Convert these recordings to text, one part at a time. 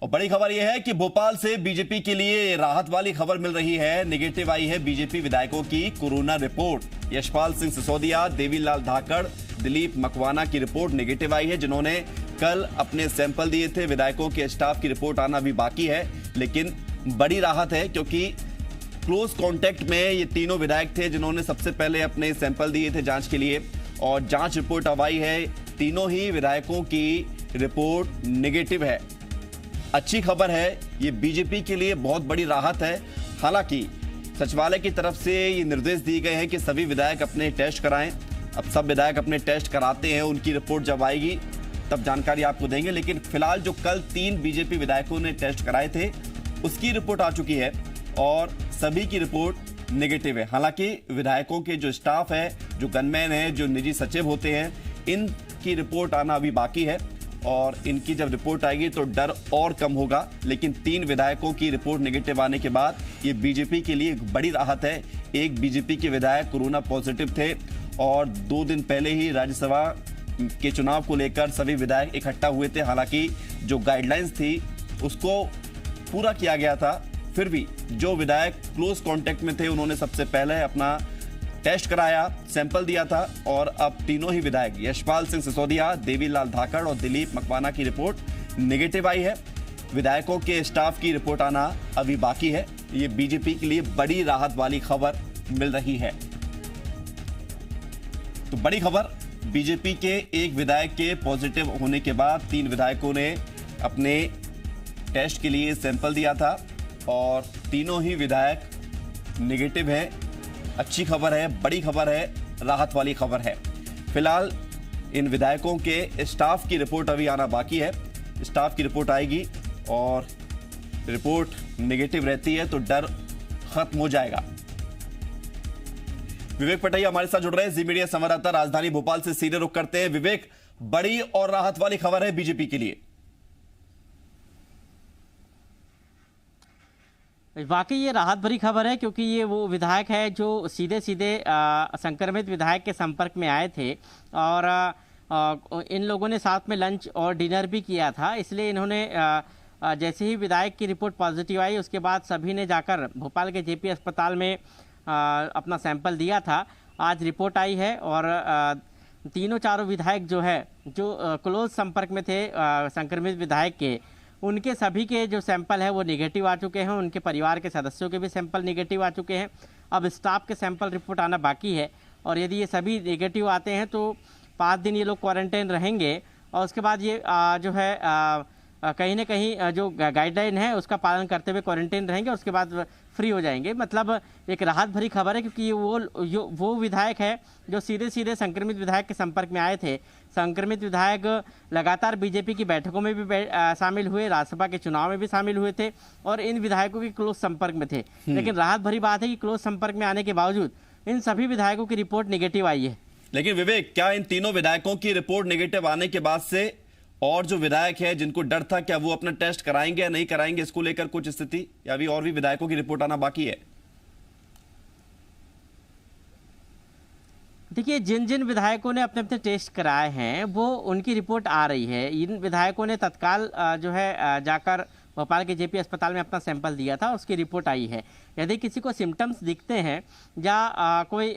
और बड़ी खबर यह है कि भोपाल से बीजेपी के लिए राहत वाली खबर मिल रही है। नेगेटिव आई है बीजेपी विधायकों की कोरोना रिपोर्ट। यशपाल सिंह सिसोदिया, देवीलाल धाकड़, दिलीप मकवाना की रिपोर्ट नेगेटिव आई है, जिन्होंने कल अपने सैंपल दिए थे। विधायकों के स्टाफ की रिपोर्ट आना अभी बाकी है, लेकिन बड़ी राहत है क्योंकि क्लोज कांटेक्ट में ये तीनों विधायक थे जिन्होंने सबसे पहले अपने सैंपल दिए थे जांच के लिए, और जांच रिपोर्ट अब आई है। तीनों ही विधायकों की रिपोर्ट नेगेटिव है। अच्छी खबर है, ये बीजेपी के लिए बहुत बड़ी राहत है। हालांकि सचिवालय की तरफ से ये निर्देश दिए गए हैं कि सभी विधायक अपने टेस्ट कराएं। अब सब विधायक अपने टेस्ट कराते हैं, उनकी रिपोर्ट जब आएगी तब जानकारी आपको देंगे। लेकिन फिलहाल जो कल 3 बीजेपी विधायकों ने टेस्ट कराए थे उसकी रिपोर्ट आ चुकी है और सभी की रिपोर्ट नेगेटिव है। हालांकि विधायकों के जो स्टाफ है, जो गनमैन है, जो निजी सचिव होते हैं, इनकी रिपोर्ट आना अभी बाकी है और इनकी जब रिपोर्ट आएगी तो डर और कम होगा। लेकिन 3 विधायकों की रिपोर्ट नेगेटिव आने के बाद ये बीजेपी के लिए एक बड़ी राहत है। एक बीजेपी के विधायक कोरोना पॉजिटिव थे और 2 दिन पहले ही राज्यसभा के चुनाव को लेकर सभी विधायक इकट्ठा हुए थे। हालांकि जो गाइडलाइंस थी उसको पूरा किया गया था, फिर भी जो विधायक क्लोज कांटेक्ट में थे उन्होंने सबसे पहले अपना टेस्ट कराया, सैंपल दिया था और अब तीनों ही विधायक यशपाल सिंह सिसोदिया, देवीलाल धाकड़ और दिलीप मकवाना की रिपोर्ट नेगेटिव आई है। विधायकों के स्टाफ की रिपोर्ट आना अभी बाकी है। ये बीजेपी के लिए बड़ी राहत वाली खबर मिल रही है। तो बड़ी खबर, बीजेपी के एक विधायक के पॉजिटिव होने के बाद 3 विधायकों ने अपने टेस्ट के लिए सैंपल दिया था और तीनों ही विधायक नेगेटिव हैं। अच्छी खबर है, बड़ी खबर है, राहत वाली खबर है। फिलहाल इन विधायकों के स्टाफ की रिपोर्ट अभी आना बाकी है। स्टाफ की रिपोर्ट आएगी और रिपोर्ट नेगेटिव रहती है तो डर खत्म हो जाएगा। विवेक पटैया हमारे साथ जुड़ रहे हैं, जी मीडिया संवाददाता, राजधानी भोपाल से सीधे रुख करते हैं। विवेक, बड़ी और राहत वाली खबर है बीजेपी के लिए। वाकई ये राहत भरी खबर है क्योंकि ये वो विधायक है जो सीधे सीधे संक्रमित विधायक के संपर्क में आए थे और इन लोगों ने साथ में लंच और डिनर भी किया था। इसलिए इन्होंने जैसे ही विधायक की रिपोर्ट पॉजिटिव आई उसके बाद सभी ने जाकर भोपाल के जेपी अस्पताल में अपना सैंपल दिया था। आज रिपोर्ट आई है और तीनों चारों विधायक जो है जो क्लोज संपर्क में थे संक्रमित विधायक के, उनके सभी के जो सैंपल है वो नेगेटिव आ चुके हैं। उनके परिवार के सदस्यों के भी सैंपल नेगेटिव आ चुके हैं। अब स्टाफ के सैंपल रिपोर्ट आना बाकी है और यदि ये सभी नेगेटिव आते हैं तो 5 दिन ये लोग क्वारंटाइन रहेंगे और उसके बाद ये जो है कहीं ना कहीं जो गाइडलाइन है उसका पालन करते हुए क्वारंटाइन रहेंगे और उसके बाद फ्री हो जाएंगे। मतलब एक राहत भरी खबर है क्योंकि वो विधायक है जो सीधे सीधे संक्रमित विधायक के संपर्क में आए थे। संक्रमित विधायक लगातार बीजेपी की बैठकों में भी शामिल हुए, राज्यसभा के चुनाव में भी शामिल हुए थे और इन विधायकों के क्लोज संपर्क में थे। लेकिन राहत भरी बात है कि क्लोज संपर्क में आने के बावजूद इन सभी विधायकों की रिपोर्ट नेगेटिव आई है। लेकिन विवेक, क्या इन तीनों विधायकों की रिपोर्ट नेगेटिव आने के बाद से और जो विधायक है जिनको डर था, क्या वो अपना टेस्ट कराएंगे या नहीं कराएंगे, इसको लेकर कुछ स्थिति, या अभी और भी विधायकों की रिपोर्ट आना बाकी है? देखिए, जिन जिन विधायकों ने अपने अपने टेस्ट कराए हैं वो उनकी रिपोर्ट आ रही है। इन विधायकों ने तत्काल जो है जाकर भोपाल के जेपी अस्पताल में अपना सैंपल दिया था, उसकी रिपोर्ट आई है। यदि किसी को सिम्टम्स दिखते हैं या कोई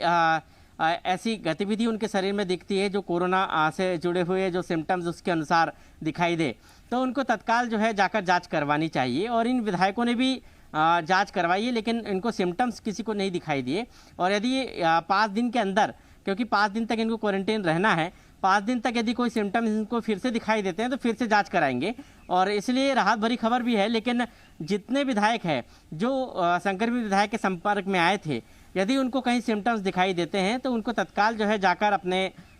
ऐसी गतिविधि उनके शरीर में दिखती है जो कोरोना से जुड़े हुए जो सिम्टम्स उसके अनुसार दिखाई दे, तो उनको तत्काल जो है जाकर जांच करवानी चाहिए। और इन विधायकों ने भी जांच करवाई है, लेकिन इनको सिम्टम्स किसी को नहीं दिखाई दिए। और यदि 5 दिन के अंदर, क्योंकि 5 दिन तक इनको क्वारंटाइन रहना है, 5 दिन तक यदि कोई सिम्टम्स इनको फिर से दिखाई देते हैं तो फिर से जांच कराएंगे। और इसलिए राहत भरी खबर भी है। लेकिन जितने विधायक हैं जो संक्रमित विधायक के संपर्क में आए थे, यदि उनको कहीं सिम्टम्स दिखाई देते हैं तो उनको तत्काल जो है जाकर अपने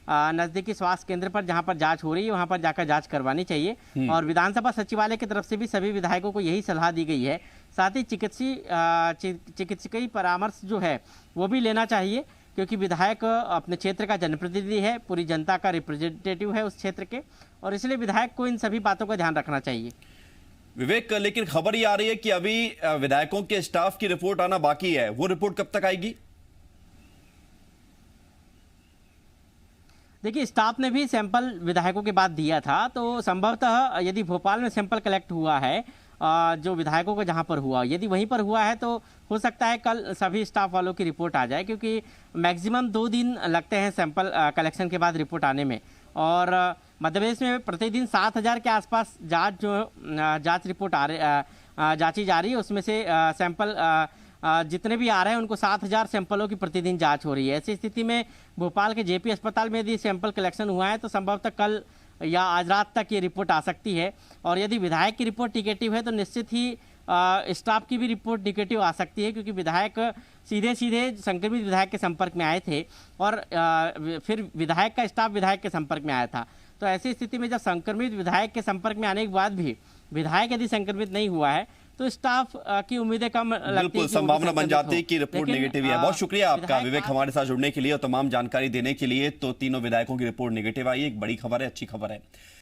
नज़दीकी स्वास्थ्य केंद्र पर जहां पर जांच हो रही है वहां पर जाकर जांच करवानी चाहिए। और विधानसभा सचिवालय की तरफ से भी सभी विधायकों को यही सलाह दी गई है। साथ ही चिकित्सकीय परामर्श जो है वो भी लेना चाहिए, क्योंकि विधायक अपने क्षेत्र का जनप्रतिनिधि है, पूरी जनता का रिप्रेजेंटेटिव है उस क्षेत्र के, और इसलिए विधायक को इन सभी बातों का ध्यान रखना चाहिए। विवेक, लेकिन खबर ये आ रही है कि अभी विधायकों के स्टाफ की रिपोर्ट आना बाकी है, वो रिपोर्ट कब तक आएगी? देखिए, स्टाफ ने भी सैंपल विधायकों के बाद दिया था, तो संभवतः यदि भोपाल में सैंपल कलेक्ट हुआ है जो विधायकों को जहां पर हुआ, यदि वहीं पर हुआ है तो हो सकता है कल सभी स्टाफ वालों की रिपोर्ट आ जाए, क्योंकि मैक्सिमम 2 दिन लगते हैं सैंपल कलेक्शन के बाद रिपोर्ट आने में। और मध्य प्रदेश में प्रतिदिन 7,000 के आसपास जांच रिपोर्ट जांची जा रही है। उसमें से सैंपल जितने भी आ रहे हैं उनको 7,000 सैंपलों की प्रतिदिन जांच हो रही है। ऐसी स्थिति में भोपाल के जेपी अस्पताल में यदि सैंपल कलेक्शन हुआ है तो संभवतः कल या आज रात तक ये रिपोर्ट आ सकती है। और यदि विधायक की रिपोर्ट निगेटिव है तो निश्चित ही स्टाफ की भी रिपोर्ट निगेटिव आ सकती है, क्योंकि विधायक सीधे संक्रमित विधायक के संपर्क में आए थे और फिर विधायक का स्टाफ विधायक के संपर्क में आया था। तो ऐसी स्थिति में जब संक्रमित विधायक के संपर्क में आने के बाद भी विधायक यदि संक्रमित नहीं हुआ है तो स्टाफ की उम्मीदें कम लगती है। बिल्कुल संभावना बन जाती है कि रिपोर्ट नेगेटिव है। बहुत शुक्रिया आपका विवेक, हमारे साथ जुड़ने के लिए और तमाम जानकारी देने के लिए। तो तीनों विधायकों की रिपोर्ट नेगेटिव आई, एक बड़ी खबर है, अच्छी खबर है।